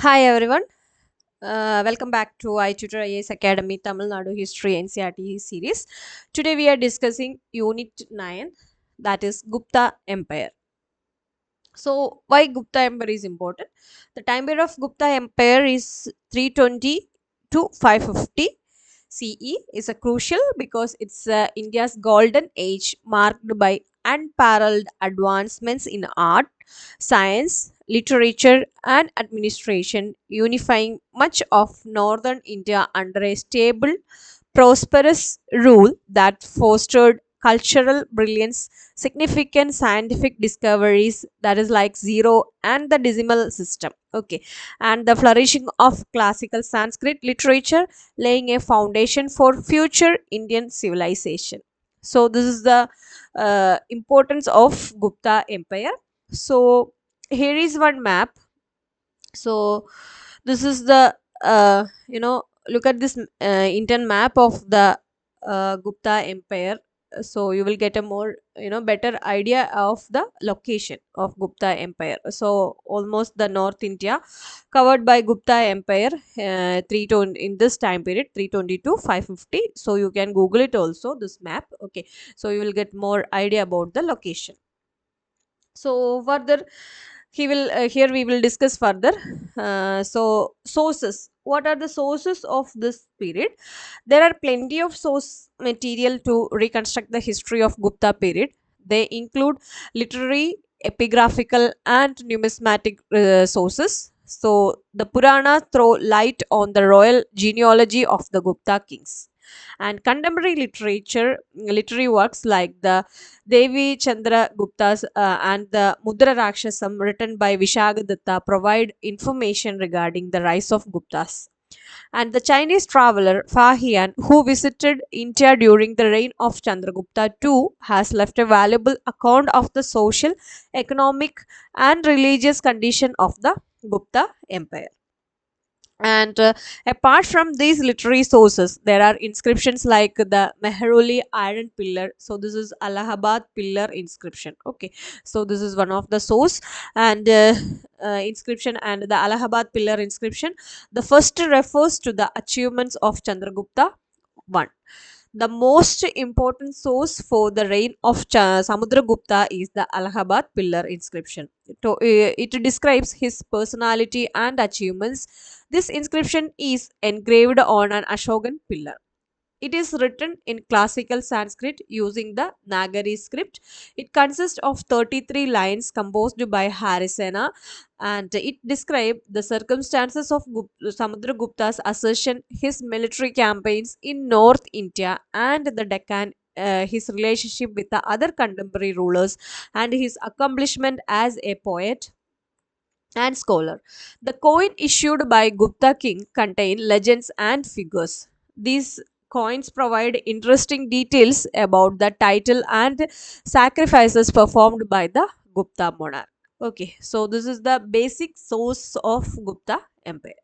Hi everyone, welcome back to i-TUTOR IAS Academy Tamil Nadu History NCERT series. Today we are discussing Unit 9, that is Gupta Empire. So why Gupta Empire is important? The time period of Gupta Empire is 320 to 550 CE is a crucial because it's India's golden age marked by unparalleled advancements in art, science, literature and administration, unifying much of northern India under a stable, prosperous rule that fostered cultural brilliance, significant scientific discoveries, that is like zero and the decimal system, okay, and the flourishing of classical Sanskrit literature, laying a foundation for future Indian civilization. So this is the importance of Gupta Empire. So here is one map. So this is the look at this Indian map of the Gupta Empire. So you will get a more better idea of the location of Gupta Empire. So almost the North India covered by Gupta Empire, 320 in this time period, 320 to 550. So you can Google it also, this map, okay. So you will get more idea about the location. So further he will here we will discuss further. So sources, what are the sources of this period? There are plenty of source material to reconstruct the history of Gupta period. They include literary, epigraphical and numismatic sources. So the Purana throw light on the royal genealogy of the Gupta kings, and contemporary literature, literary works like the Devi Chandra Gupta's and the Mudra Rakshasam written by Vishagadatta provide information regarding the rise of Guptas. And the Chinese traveler Fahian, who visited India during the reign of Chandragupta II, has left a valuable account of the social, economic, and religious condition of the Gupta Empire. And apart from these literary sources, there are inscriptions like the Mehroli iron pillar. So this is Allahabad pillar inscription, okay. So this is one of the source. And inscription and the Allahabad pillar inscription, the first refers to the achievements of Chandragupta I. The most important source for the reign of Samudragupta is the Allahabad pillar inscription. It describes his personality and achievements. This inscription is engraved on an Ashokan pillar. It is written in classical Sanskrit using the Nagari script. It consists of 33 lines composed by Harisena, and it describes the circumstances of Samudragupta's assertion, his military campaigns in North India and the Deccan, his relationship with the other contemporary rulers, and his accomplishment as a poet and scholar. The coin issued by Gupta king contain legends and figures. These coins provide interesting details about the title and sacrifices performed by the Gupta monarch. Okay, so this is the basic source of Gupta Empire.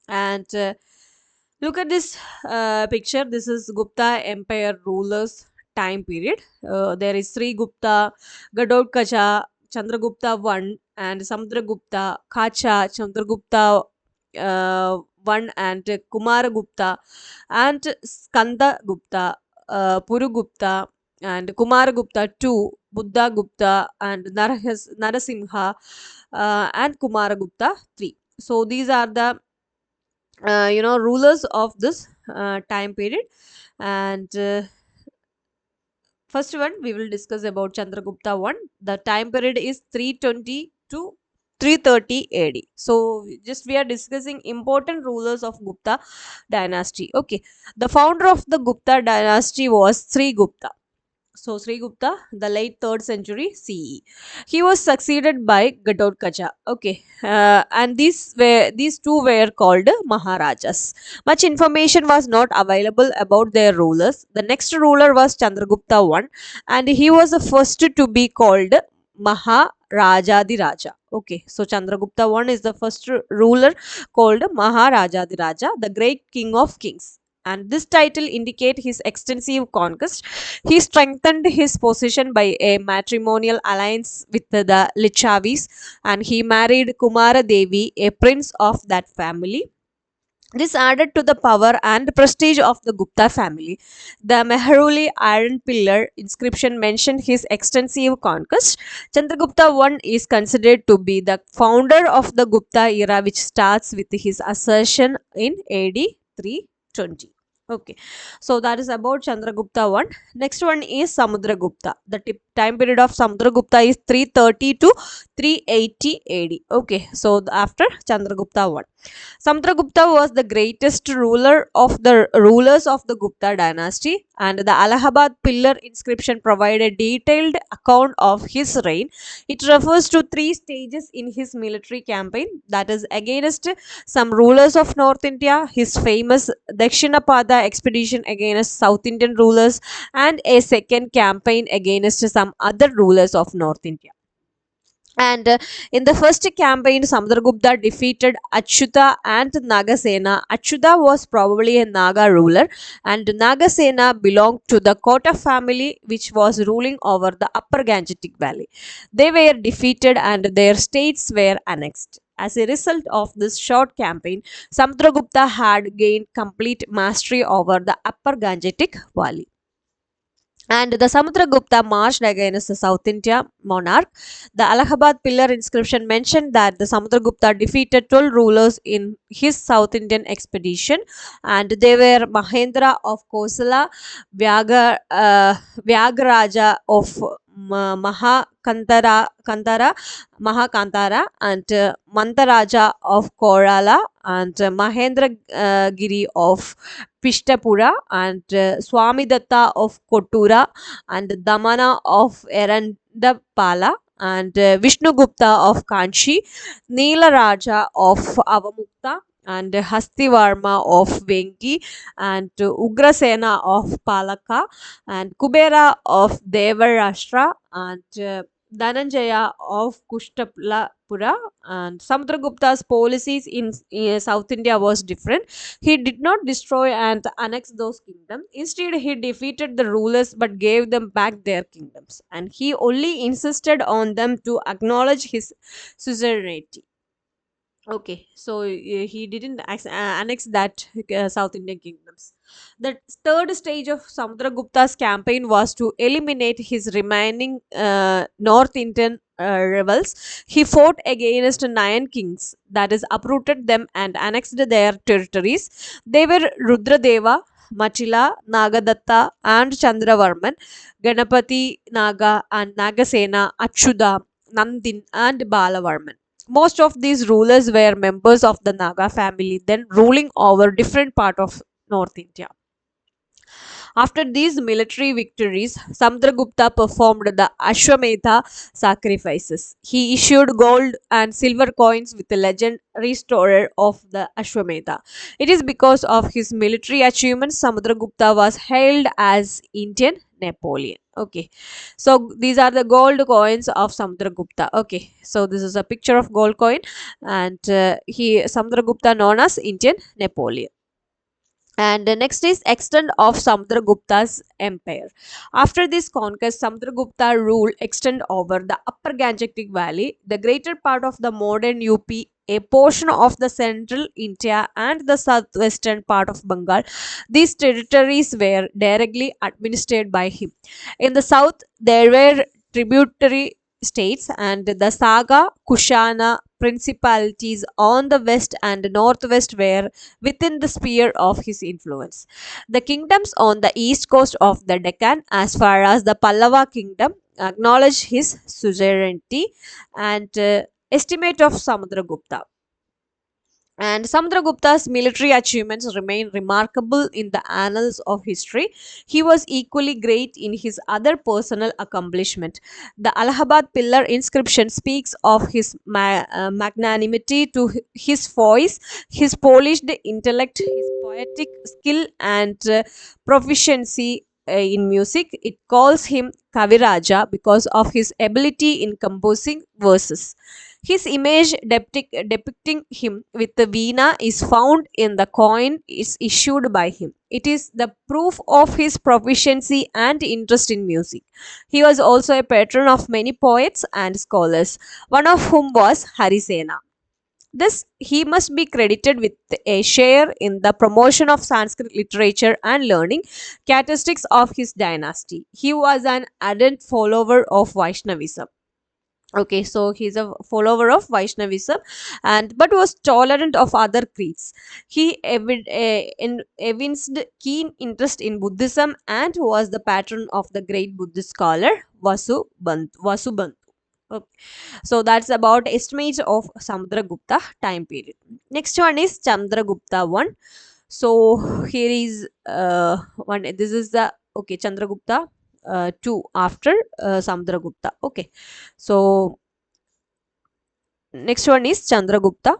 And look at this picture. This is Gupta Empire rulers time period. There is Sri Gupta, Gadodkacha, Chandragupta I, and Samudragupta, Kacha, Chandragupta I, and Kumaragupta, and Skanda Gupta, Purugupta, and Kumaragupta II, Buddha Gupta, and Narasimha, and Kumaragupta III. So these are the rulers of this time period. And first one we will discuss about Chandragupta I. The time period is 320 to 330 AD. So just we are discussing important rulers of Gupta dynasty, okay. The founder of the Gupta dynasty was Sri Gupta. So Sri Gupta, the late 3rd century CE. He was succeeded by Gadodkacha. Okay, and these two were called Maharajas. Much information was not available about their rulers. The next ruler was Chandragupta I, and he was the first to be called Maharajadiraja. Okay, so Chandragupta I is the first ruler called Maharajadiraja, the great king of kings. and this title indicate his extensive conquest. He strengthened his position by a matrimonial alliance with the Lichavis, and he married Kumara Devi, a prince of that family. This added to the power and prestige of the Gupta family. The Mehruli iron pillar inscription mentioned his extensive conquest. Chandragupta I is considered to be the founder of the Gupta era, which starts with his assertion in AD 320. Okay, so that is about Chandragupta I. Next one is Samudragupta. The time period of Samudragupta is 330 to 380 AD. Okay, so after Chandragupta I. Samudragupta was the greatest ruler of the rulers of the Gupta dynasty, and the Allahabad pillar inscription provide a detailed account of his reign. It refers to three stages in his military campaign, that is against some rulers of North India, his famous Dakshinapada expedition against South Indian rulers, and a second campaign against some other rulers of North India. And in the first campaign, Samudragupta defeated Achyuta and Nagasena. Achyuta was probably a Naga ruler, and Nagasena belonged to the Kota family, which was ruling over the upper Gangetic Valley. They were defeated and their states were annexed. As a result of this short campaign, Samudragupta had gained complete mastery over the upper Gangetic Valley. And the Samudragupta marched against the South India monarch. The Allahabad pillar inscription mentioned that the Samudragupta defeated 12 rulers in his South Indian expedition, and they were Mahendra of Kosala, Vyagaraja of Mahakantara, and Mantaraja of Korala, and Mahendra Giri of Pishtapura, and Swamidatta of Kottura, and Damana of Erandapala, and Vishnugupta of Kanchi, Neelaraja of Avamukta, and Hastivarma of Venki, and Ugrasena of Palaka, and Kubera of Devarashtra, and Dhananjaya of Kushtapura. And Samudragupta's policies in South India was different. He did not destroy and annex those kingdoms. Instead, he defeated the rulers but gave them back their kingdoms. And he only insisted on them to acknowledge his suzerainty. Okay, so he didn't annex that South Indian kingdoms. The third stage of Samudragupta's campaign was to eliminate his remaining North Indian rebels. He fought against 9 kings, that is, uprooted them and annexed their territories. They were Rudradeva, Machila, Nagadatta, and Chandravarman, Ganapati Naga, and Nagasena, Achyuta, Nandin, and Balavarman. Most of these rulers were members of the Naga family, then ruling over different part of North India. After these military victories, Samudragupta performed the Ashwamedha sacrifices. He issued gold and silver coins with the legend restorer of the Ashwamedha. It is because of his military achievements Samudragupta was hailed as Indian Napoleon. Okay, so these are the gold coins of Samudragupta. Okay, so this is a picture of gold coin, and Samudragupta known as Indian Napoleon. And the next is extent of Samudragupta's empire. After this conquest, Samudragupta rule extend over the upper Gangetic Valley, the greater part of the modern UP, a portion of the central India, and the southwestern part of Bengal. These territories were directly administered by him. In the south, there were tributary states and the Saga, Kushana principalities on the west and northwest were within the sphere of his influence. The kingdoms on the east coast of the Deccan, as far as the Pallava kingdom, acknowledged his suzerainty. And estimate of Samudragupta. And Samudragupta's military achievements remain remarkable in the annals of history. He was equally great in his other personal accomplishment. The Allahabad pillar inscription speaks of his magnanimity to his voice, his polished intellect, his poetic skill, and proficiency in music. It calls him Kaviraja because of his ability in composing verses. His image depicting him with the veena is found in the coin is issued by him. It is the proof of his proficiency and interest in music. He was also a patron of many poets and scholars, one of whom was Harisena. This he must be credited with a share in the promotion of Sanskrit literature and learning, characteristics of his dynasty. He was an ardent follower of Vaishnavism. Okay, so he's a follower of Vaishnavism, and but was tolerant of other creeds. He evinced keen interest in Buddhism and was the patron of the great Buddhist scholar Vasubandhu. Okay. So that's about estimate of Samudragupta time period. Next one is Chandragupta one. So here is one. This is the okay Chandragupta 2 after Samudragupta. Okay. So next one is Chandragupta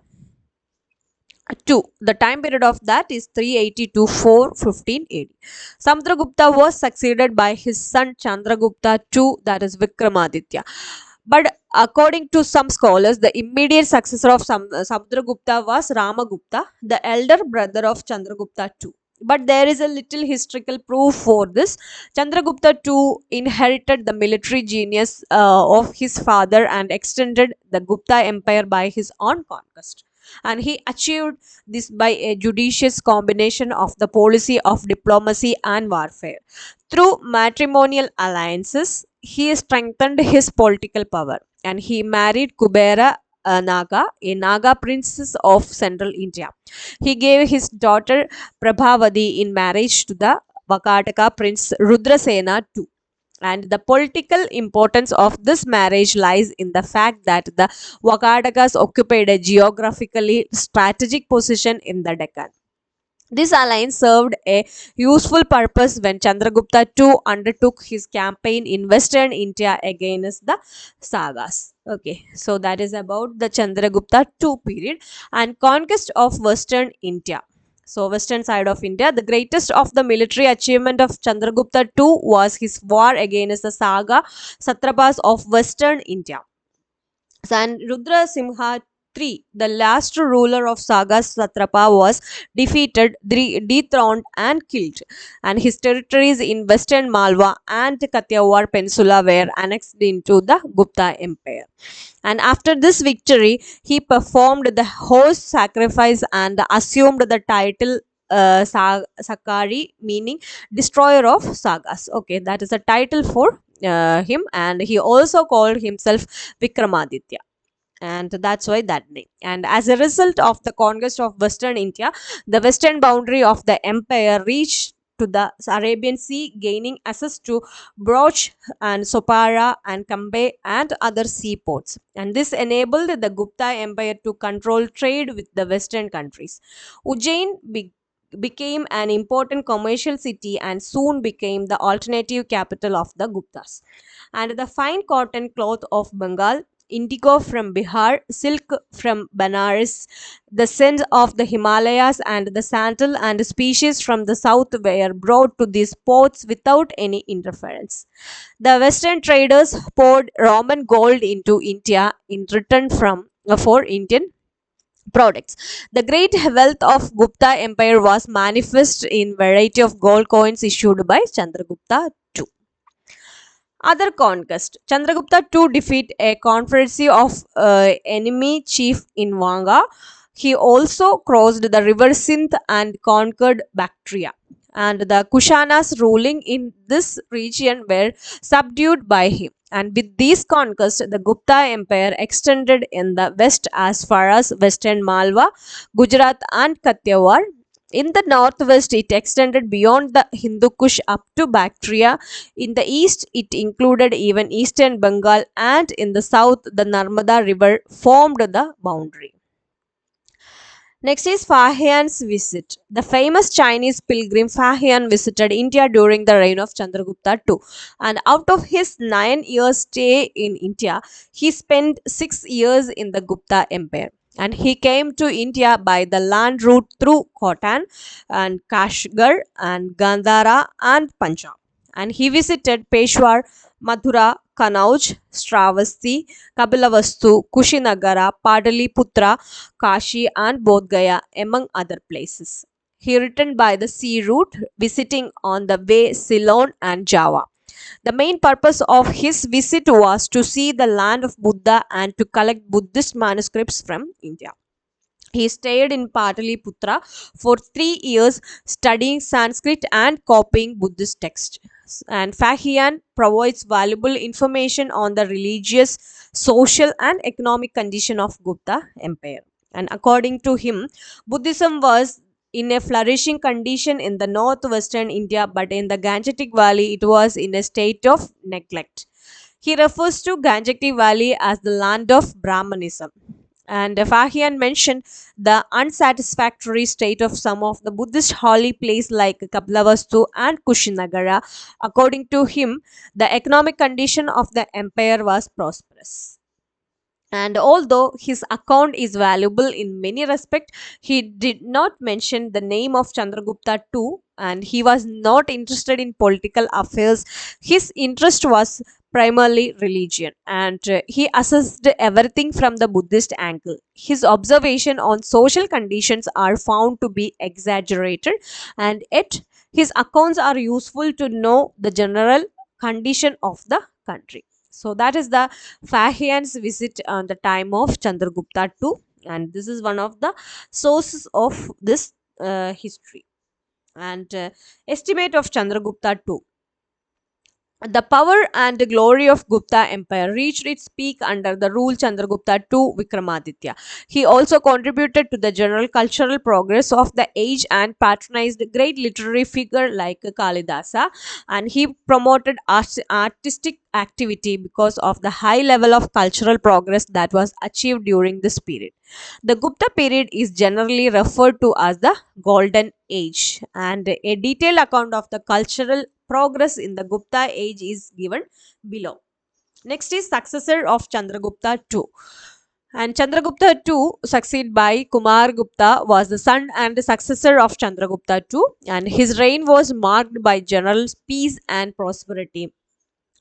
2. The time period of that is 380 to 415 AD. Samudragupta was succeeded by his son Chandragupta II, that is Vikramaditya. But according to some scholars, the immediate successor of Samudragupta was Ramagupta, the elder brother of Chandragupta II. But there is a little historical proof for this. Chandragupta II inherited the military genius of his father and extended the Gupta empire by his own conquest. And he achieved this by a judicious combination of the policy of diplomacy and warfare. Through matrimonial alliances, he strengthened his political power and he married Kubera Naga, a Naga princess of central India. He gave his daughter Prabhavati in marriage to the Vakataka prince Rudrasena too. And the political importance of this marriage lies in the fact that the Vakatakas occupied a geographically strategic position in the Deccan. This alliance served a useful purpose when Chandragupta II undertook his campaign in western India against the Sagas. Okay, so that is about the Chandragupta II period and conquest of western India. So, western side of India, the greatest of the military achievement of Chandragupta II was his war against the Saga Satrapas of western India. And Rudra Simha III, the last ruler of Saga Satrapa, was defeated, dethroned, and killed. And his territories in western Malwa and Kathiawar Peninsula were annexed into the Gupta Empire. And after this victory, he performed the horse sacrifice and assumed the title Sakari, meaning destroyer of sagas. Okay, that is a title for him, and he also called himself Vikramaditya, and that's why that name. And as a result of the conquest of western India, the western boundary of the empire reached to the Arabian Sea, gaining access to Broch and Sopara and Kambe and other seaports. And this enabled the Gupta Empire to control trade with the western countries. Ujjain became an important commercial city and soon became the alternative capital of the Guptas. And the fine cotton cloth of Bengal, indigo from Bihar, silk from Benares, the scent of the Himalayas, and the sandal and species from the south were brought to these ports without any interference. The Western traders poured Roman gold into India in return for Indian products. The great wealth of Gupta Empire was manifest in variety of gold coins issued by Chandragupta II. Other conquest. Chandragupta II defeat a confederacy of enemy chief in Vanga. He also crossed the river Sindh and conquered Bactria. And the Kushanas ruling in this region were subdued by him. And with these conquests, the Gupta Empire extended in the west as far as western Malwa, Gujarat, and Kathiawar. In the northwest, it extended beyond the Hindu Kush up to Bactria. In the east, it included even eastern Bengal, and in the south, the Narmada River formed the boundary. Next is Fahian's visit. The famous Chinese pilgrim Fahian visited India during the reign of Chandragupta II. And out of his 9 years stay in India, he spent 6 years in the Gupta Empire. And he came to India by the land route through Khotan and Kashgar and Gandhara and Punjab. And he visited Peshawar, Mathura, Kanauj, Stravasti, Kapilavastu, Kushinagara, Padaliputra, Kashi, and Bodh Gaya, among other places. He returned by the sea route, visiting on the way Ceylon and Java. The main purpose of his visit was to see the land of Buddha and to collect Buddhist manuscripts from India. He stayed in Pataliputra for 3 years, studying Sanskrit and copying Buddhist texts. And Fahian provides valuable information on the religious, social, and economic condition of Gupta Empire. And according to him, Buddhism was in a flourishing condition in the northwestern India, but in the Gangetic Valley, it was in a state of neglect. He refers to Gangetic Valley as the land of Brahmanism. And Fahian mentioned the unsatisfactory state of some of the Buddhist holy places like Kaplavastu and Kushinagara. According to him, the economic condition of the empire was prosperous. And although his account is valuable in many respects, he did not mention the name of Chandragupta II, and he was not interested in political affairs. His interest was primarily religion, and he assessed everything from the Buddhist angle. His observation on social conditions are found to be exaggerated, and yet his accounts are useful to know the general condition of the country. So that is the Fahian's visit on the time of Chandragupta II, and this is one of the sources of this history. And estimate of Chandragupta II. The power and glory of Gupta Empire reached its peak under the rule Chandragupta II Vikramaditya. He also contributed to the general cultural progress of the age and patronized great literary figure like Kalidasa, and he promoted artistic activity because of the high level of cultural progress that was achieved during this period. The Gupta period is generally referred to as the Golden Age, and a detailed account of the cultural progress in the Gupta age is given below. Next is successor of Chandragupta II. And Chandragupta II, succeeded by Kumar Gupta, was the son and successor of Chandragupta II, and his reign was marked by general peace and prosperity.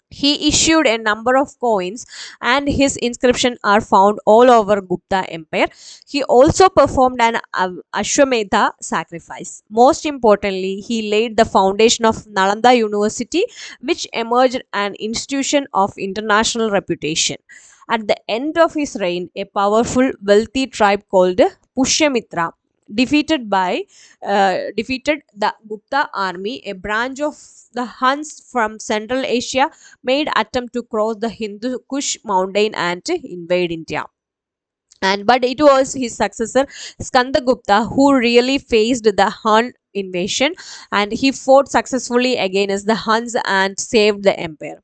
He issued a number of coins, and his inscriptions are found all over Gupta Empire. He also performed an Ashwamedha sacrifice. Most importantly, he laid the foundation of Nalanda University, which emerged an institution of international reputation. At the end of his reign, a powerful, wealthy tribe called Pushyamitra defeated the Gupta army. A branch of the Huns from Central Asia made attempt to cross the Hindu Kush mountain and invade India. But it was his successor Skandagupta who really faced the Hun invasion, and he fought successfully against the Huns and saved the empire.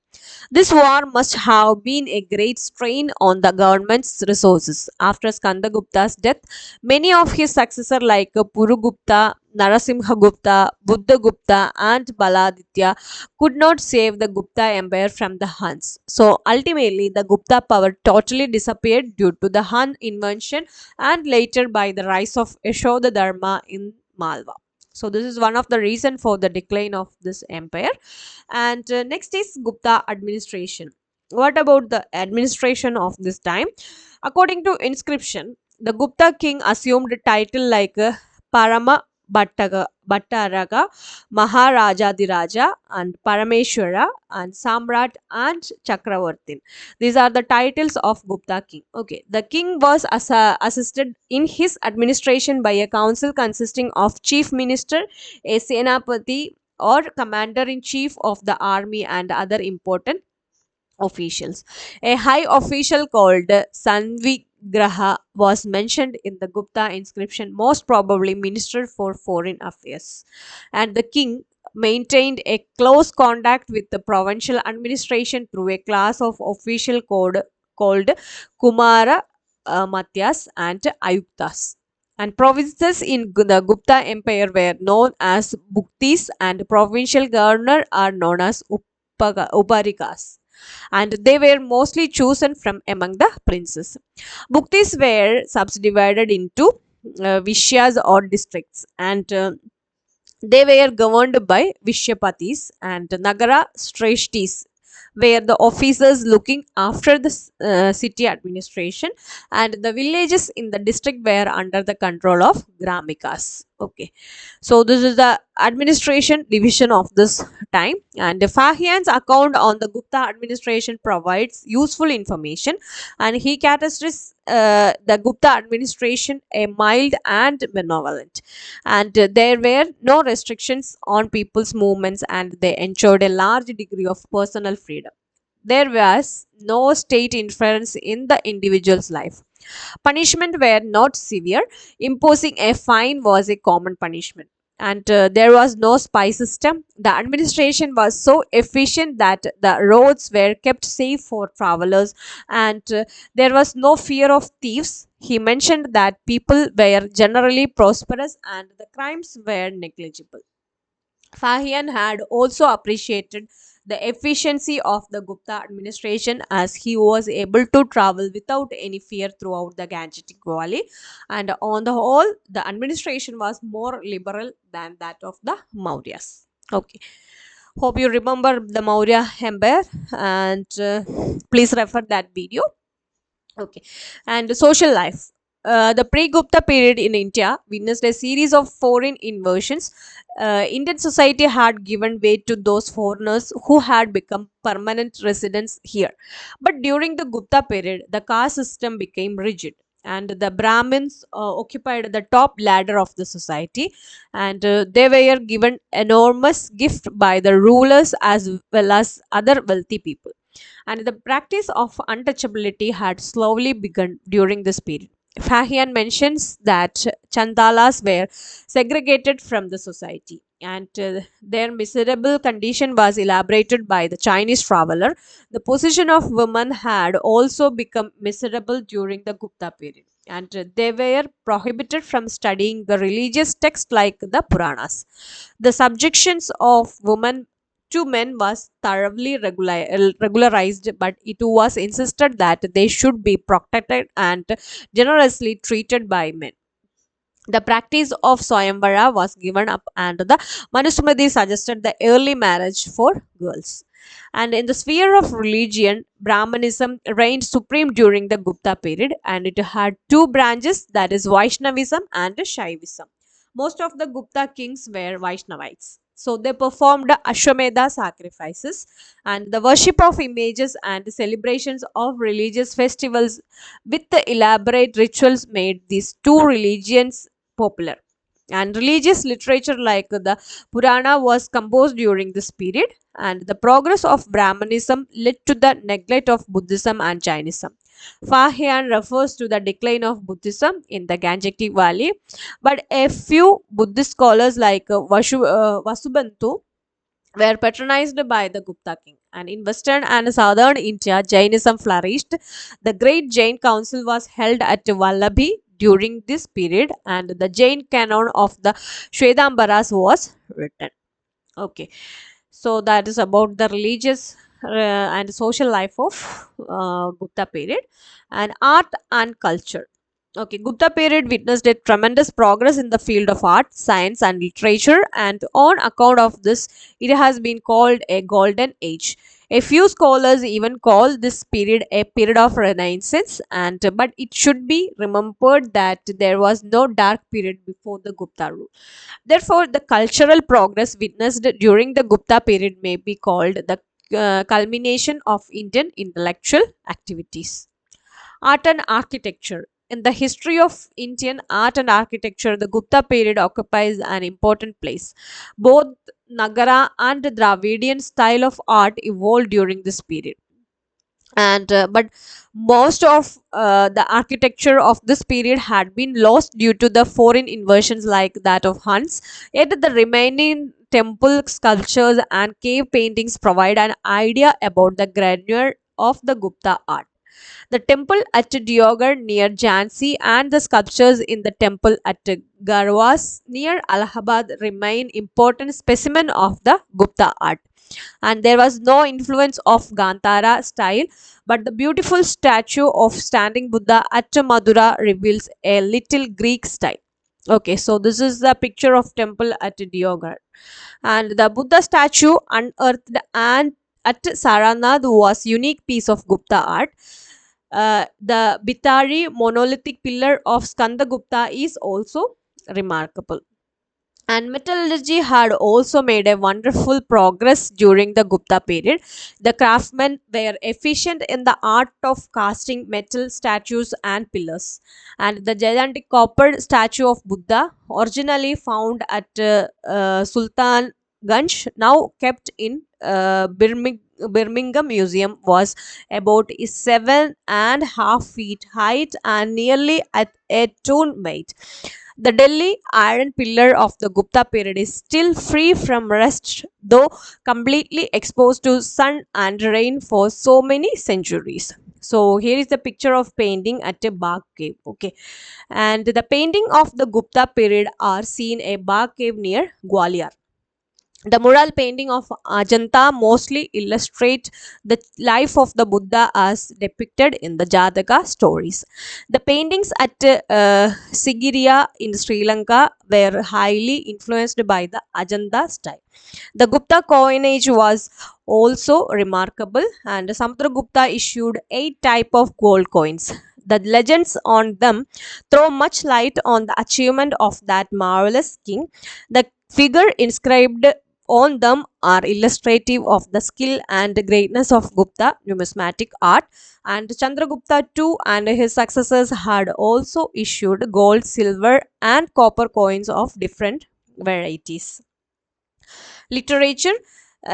This war must have been a great strain on the government's resources. After Skandagupta's death, many of his successors like Purugupta, Narasimhagupta, Buddhagupta, and Baladitya could not save the Gupta empire from the Huns. So ultimately, the Gupta power totally disappeared due to the Hun invasion and later by the rise of Yashoda Dharma in Malwa. So this is one of the reason for the decline of this empire. And next is Gupta administration. What about the administration of this time? According to inscription, the Gupta king assumed a title like Parama Bhattaraga, Maharajadiraja, and Parameshwara, and Samrat, and Chakravartin. These are the titles of Gupta king. Okay, the king was assisted in his administration by a council consisting of chief minister, a senapati, or commander in chief of the army, and other important officials. A high official called Sanvigraha was mentioned in the Gupta inscription, most probably Minister for Foreign Affairs. And the king maintained a close contact with the provincial administration through a class of official code called Kumara Matyas and Ayuktas. And provinces in the Gupta Empire were known as Bhuktis, and provincial governor are known as Uparikas, and they were mostly chosen from among the princes. Bhuktis were subdivided into Vishyas or districts, and they were governed by Vishyapatis, and Nagara Shreshtis were the officers looking after the city administration, and the villages in the district were under the control of Gramikas. Okay, so this is the administration division of this time, and Fahian's account on the Gupta administration provides useful information, and he characterizes the Gupta administration a mild and benevolent, and there were no restrictions on people's movements, and they ensured a large degree of personal freedom. There was no state interference in the individual's life. Punishment were not severe. Imposing a fine was a common punishment. And there was no spy system. The administration was so efficient that the roads were kept safe for travelers, and there was no fear of thieves. He mentioned that people were generally prosperous and the crimes were negligible. Fahian had also appreciated the efficiency of the Gupta administration, as he was able to travel without any fear throughout the Gangetic Valley, and on the whole, the administration was more liberal than that of the Mauryas. Okay, hope you remember the Maurya Empire, and please refer that video. Okay, and social life. The pre-Gupta period in India witnessed a series of foreign invasions. Indian society had given way to those foreigners who had become permanent residents here. But during the Gupta period, the caste system became rigid, and the Brahmins occupied the top ladder of the society, and they were given enormous gift by the rulers as well as other wealthy people, and the practice of untouchability had slowly begun during this period. Fahian mentions that Chandalas were segregated from the society, and their miserable condition was elaborated by the Chinese traveler. The position of women had also become miserable during the Gupta period, and they were prohibited from studying the religious texts like the Puranas. The subjections of women to men was thoroughly regularized, but it was insisted that they should be protected and generously treated by men. The practice of Swayamvara was given up, and the Manusmriti suggested the early marriage for girls. And in the sphere of religion, Brahmanism reigned supreme during the Gupta period, and it had two branches, that is Vaishnavism and Shaivism. Most of the Gupta kings were Vaishnavites. So they performed Ashwamedha sacrifices, and the worship of images and celebrations of religious festivals with the elaborate rituals made these two religions popular. And religious literature like the Purana was composed during this period, and the progress of Brahmanism led to the neglect of Buddhism and Jainism. Fahian refers to the decline of Buddhism in the Gangetic Valley, but a few Buddhist scholars like Vasubantu were patronized by the Gupta king. And in western and southern India, Jainism flourished. The great Jain council was held at Vallabhi during this period, and the Jain canon of the Shvedambaras was written. Okay, so that is about the religious and social life of Gupta period. And art and culture. Okay, Gupta period witnessed a tremendous progress in the field of art, science, and literature, and on account of this, it has been called a golden age. A few scholars even call this period a period of renaissance, and but it should be remembered that there was no dark period before the Gupta rule. Therefore, the cultural progress witnessed during the Gupta period may be called the culmination of Indian intellectual activities. Art and architecture. In the history of Indian art and architecture, the Gupta period occupies an important place. Both Nagara and Dravidian style of art evolved during this period, and but most of the architecture of this period had been lost due to the foreign invasions like that of Huns. Yet the remaining temple sculptures and cave paintings provide an idea about the grandeur of the Gupta art. The temple at Diogar near Jhansi and the sculptures in the temple at Garwas near Allahabad remain important specimen of the Gupta art. And there was no influence of Gandhara style, but the beautiful statue of standing Buddha at Madura reveals a little Greek style. Okay, so this is the picture of temple at Diogar, and the Buddha statue unearthed and at Saranad was unique piece of Gupta art. The Bitari monolithic pillar of Skandagupta is also remarkable. And metallurgy had also made a wonderful progress during the Gupta period. The craftsmen were efficient in the art of casting metal statues and pillars. And the gigantic copper statue of Buddha, originally found at Sultan Ganj, now kept in Birmingham Museum, was about 7.5 feet height and nearly at a ton weight. The Delhi iron pillar of the Gupta period is still free from rust, though completely exposed to sun and rain for so many centuries. So here is the picture of painting at a Bagh cave. Okay, and the painting of the Gupta period are seen a Bagh cave near Gwalior. The mural painting of Ajanta mostly illustrate the life of the Buddha as depicted in the Jataka stories. The paintings at Sigiriya in Sri Lanka were highly influenced by the Ajanta style. The Gupta coinage was also remarkable, and Samudragupta issued 8 types of gold coins. The legends on them throw much light on the achievement of that marvelous king. The figure inscribed on them are illustrative of the skill and greatness of Gupta numismatic art, and Chandragupta too and his successors had also issued gold, silver and copper coins of different varieties. Literature.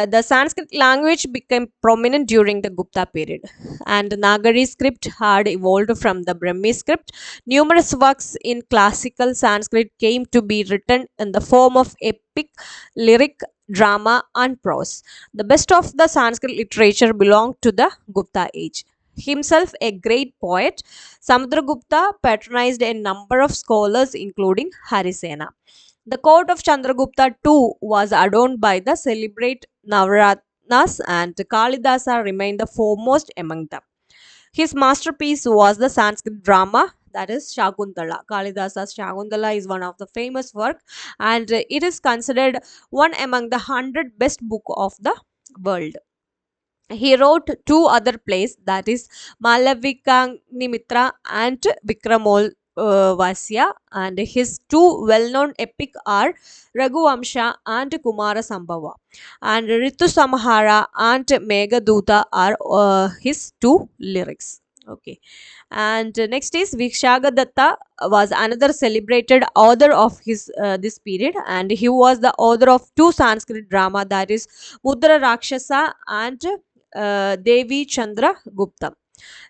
The Sanskrit language became prominent during the Gupta period, and Nagari script had evolved from the Brahmi script. Numerous works in classical Sanskrit came to be written in the form of epic, lyric, drama, and prose. The best of the Sanskrit literature belonged to the Gupta age. Himself a great poet, Samudragupta patronized a number of scholars, including Harisena. The court of Chandragupta too was adorned by the celebrate Navaratnas, and Kalidasa remained the foremost among them. His masterpiece was the Sanskrit drama, that is Shakuntala. Kalidasa's Shakuntala is one of the famous work, and it is considered one among the 100 best book of the world. He wrote two other plays, that is Malavikanimitra and Vikramol Vasya, and his two well-known epic are Raghuvamsha and Kumara Sambhava, and Ritu Samhara and Meghaduta are his two lyrics. Okay, and next is Vikshagadatta was another celebrated author of his this period, and he was the author of two Sanskrit drama, that is Mudra Rakshasa and Devi Chandra Gupta.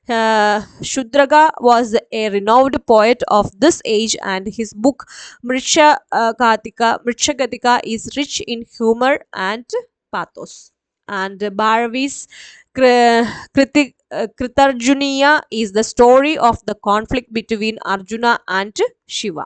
Shudraga was a renowned poet of this age, and his book Mritshagatika is rich in humor and pathos. And Bharavi's Kritarjuniya is the story of the conflict between Arjuna and Shiva.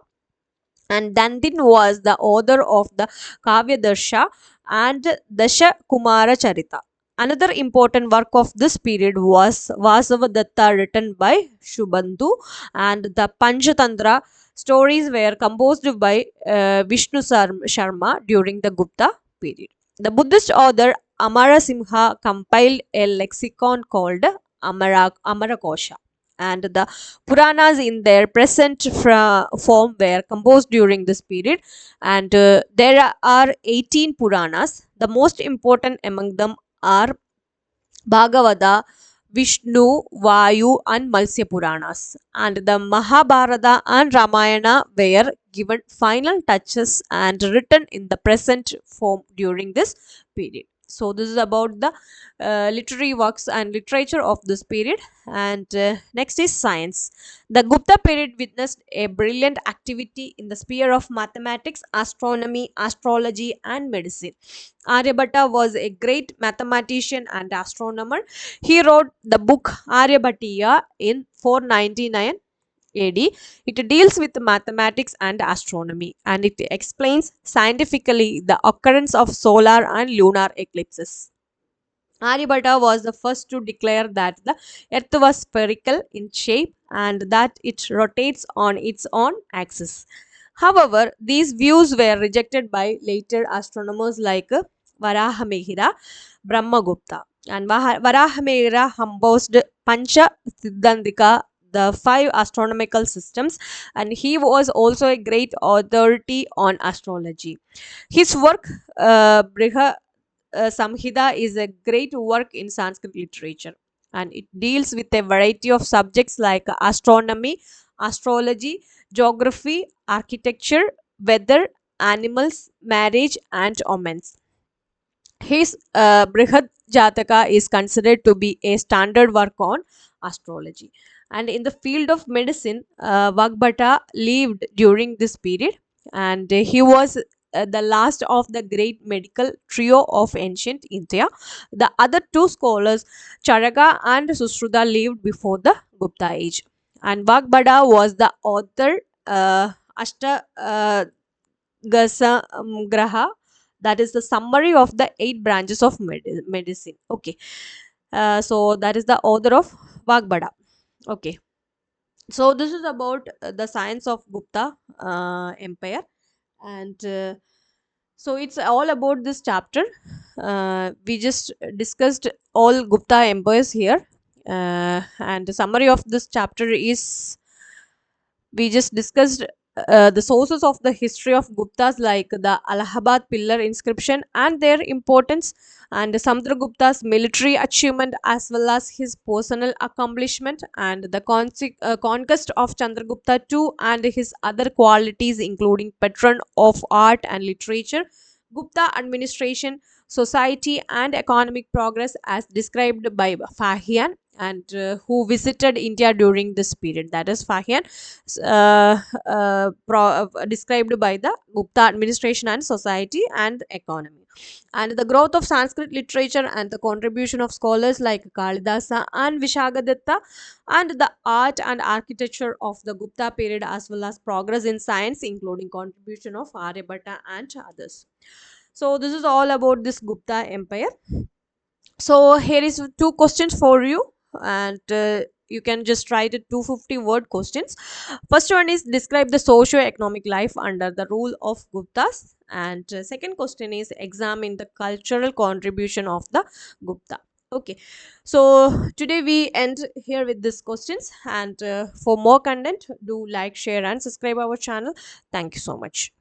And Dandin was the author of the Kavya Darsha and Dasha Kumara Charita. Another important work of this period was Vasavadatta, written by Shubandhu, and the Panchatantra stories were composed by Vishnu Sharma during the Gupta period. The Buddhist author Amara Simha compiled a lexicon called Amarakosha, and the Puranas in their present form were composed during this period, and there are 18 Puranas. The most important among them are Bhagavata, Vishnu, Vayu, and Matsya Puranas. And the Mahabharata and Ramayana were given final touches and written in the present form during this period. So, this is about the literary works and literature of this period. And next is science. The Gupta period witnessed a brilliant activity in the sphere of mathematics, astronomy, astrology, and medicine. Aryabhatta was a great mathematician and astronomer. He wrote the book Aryabhatiya in 499 AD. It deals with mathematics and astronomy, and it explains scientifically the occurrence of solar and lunar eclipses. Aryabhatta was the first to declare that the earth was spherical in shape and that it rotates on its own axis. However, these views were rejected by later astronomers like Varahamihira, Brahmagupta, and Varahamihira composed Pancha Siddhantika, the 5 astronomical systems, and he was also a great authority on astrology. His work, Briha Samhita, is a great work in Sanskrit literature, and it deals with a variety of subjects like astronomy, astrology, geography, architecture, weather, animals, marriage, and omens. His Brihad Jataka is considered to be a standard work on astrology. And in the field of medicine, Vagbhata lived during this period, and he was the last of the great medical trio of ancient India. The other two scholars, Charaka and Susruta, lived before the Gupta age. And Vagbhata was the author Ashta Graha, that is the summary of the 8 branches of medicine. Okay, so that is the author of Vagbada. Okay, so this is about the science of Gupta Empire, and so it's all about this chapter. We just discussed all Gupta empires here, and the summary of this chapter is we just discussed the sources of the history of Guptas, like the Allahabad pillar inscription and their importance, and Samudragupta's military achievement as well as his personal accomplishment, and the conquest of Chandragupta II and his other qualities, including patron of art and literature, Gupta administration, society, and economic progress as described by Fahian, and who visited India during this period. That is Fahian, described by the Gupta administration and society and economy. And the growth of Sanskrit literature and the contribution of scholars like Kalidasa and Vishagadatta, and the art and architecture of the Gupta period, as well as progress in science, including contribution of Aryabhatta and others. So this is all about this Gupta empire. So here is 2 questions for you, and you can just write it 250-word questions. First one is describe the socio-economic life under the rule of Guptas, and second question is examine the cultural contribution of the Gupta. Okay, so today we end here with these questions, and for more content, do like, share, and subscribe our channel. Thank you so much.